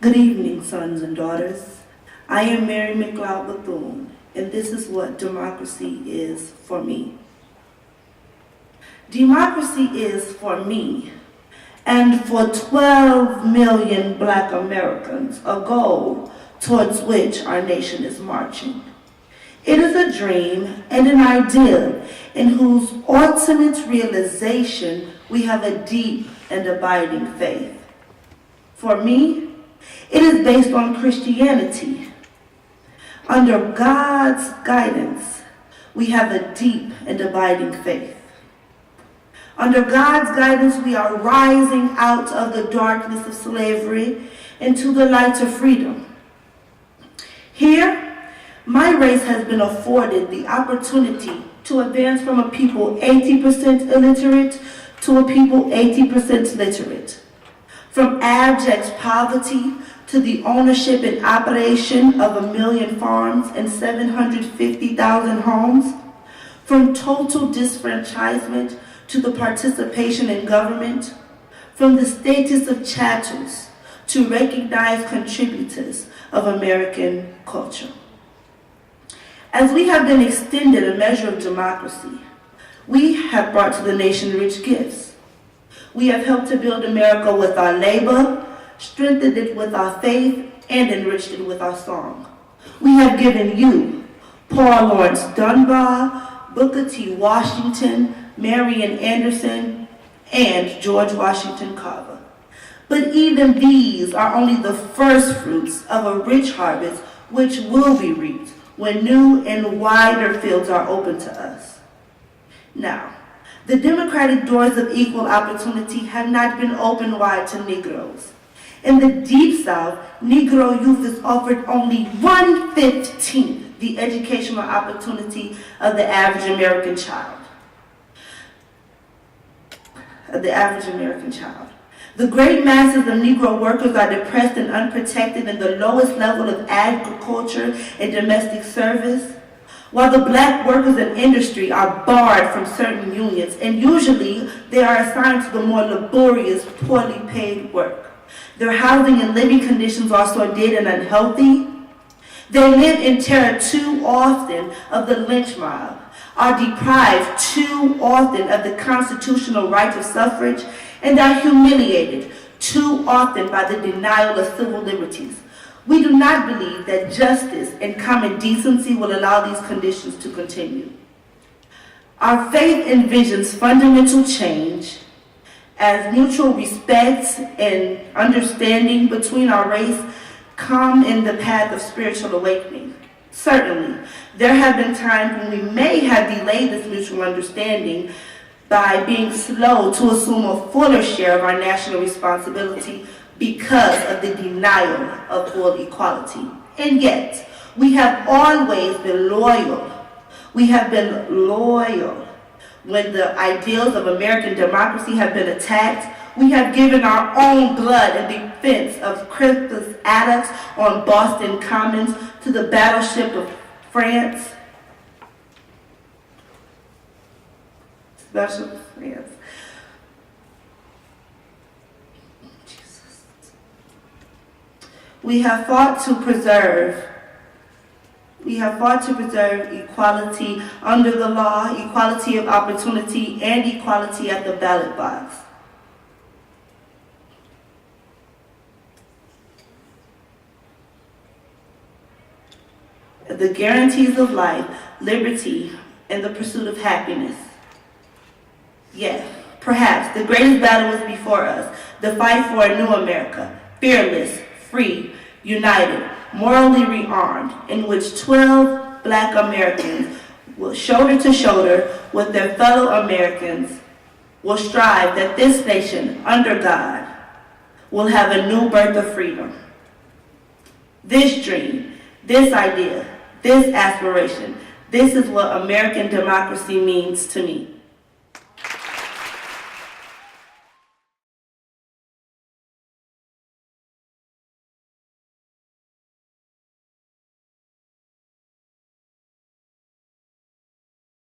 Good evening, sons and daughters. I am Mary McLeod Bethune, and this is what democracy is for me. Democracy is for me, and for 12 million Black Americans, a goal towards which our nation is marching. It is a dream and an ideal in whose ultimate realization we have a deep and abiding faith. For me, it is based on Christianity. Under God's guidance, we have a deep and abiding faith. Under God's guidance, we are rising out of the darkness of slavery into the light of freedom. Here, my race has been afforded the opportunity to advance from a people 80% illiterate to a people 80% literate. From abject poverty to the ownership and operation of 1 million farms and 750,000 homes. From total disfranchisement to the participation in government. From the status of chattels to recognized contributors of American culture. As we have been extended a measure of democracy, we have brought to the nation rich gifts. We have helped to build America with our labor, strengthened it with our faith, and enriched it with our song. We have given you Paul Laurence Dunbar, Booker T. Washington, Marian Anderson, and George Washington Carver. But even these are only the first fruits of a rich harvest which will be reaped when new and wider fields are open to us. Now, the democratic doors of equal opportunity have not been opened wide to Negroes. In the Deep South, Negro youth is offered only 1/15 the educational opportunity of the average American child. The great masses of Negro workers are depressed and unprotected in the lowest level of agriculture and domestic service, while the Black workers in industry are barred from certain unions, and usually they are assigned to the more laborious, poorly paid work. Their housing and living conditions are sordid and unhealthy. They live in terror too often of the lynch mob, are deprived too often of the constitutional right of suffrage, and are humiliated too often by the denial of civil liberties. We do not believe that justice and common decency will allow these conditions to continue. Our faith envisions fundamental change as mutual respect and understanding between our race come in the path of spiritual awakening. Certainly, there have been times when we may have delayed this mutual understanding by being slow to assume a fuller share of our national responsibility because of the denial of full equality. And yet, we have always been loyal. We have been loyal. When the ideals of American democracy have been attacked, we have given our own blood in defense of Crispus Attucks on Boston Commons to the battleship of France. We have fought to preserve equality under the law, equality of opportunity, and equality at the ballot box. The guarantees of life, liberty, and the pursuit of happiness. Yes, perhaps the greatest battle was before us, the fight for a new America, fearless, free, united, morally rearmed, in which 12 Black Americans will shoulder to shoulder with their fellow Americans will strive that this nation, under God, will have a new birth of freedom. This dream, this idea, this aspiration, this is what American democracy means to me.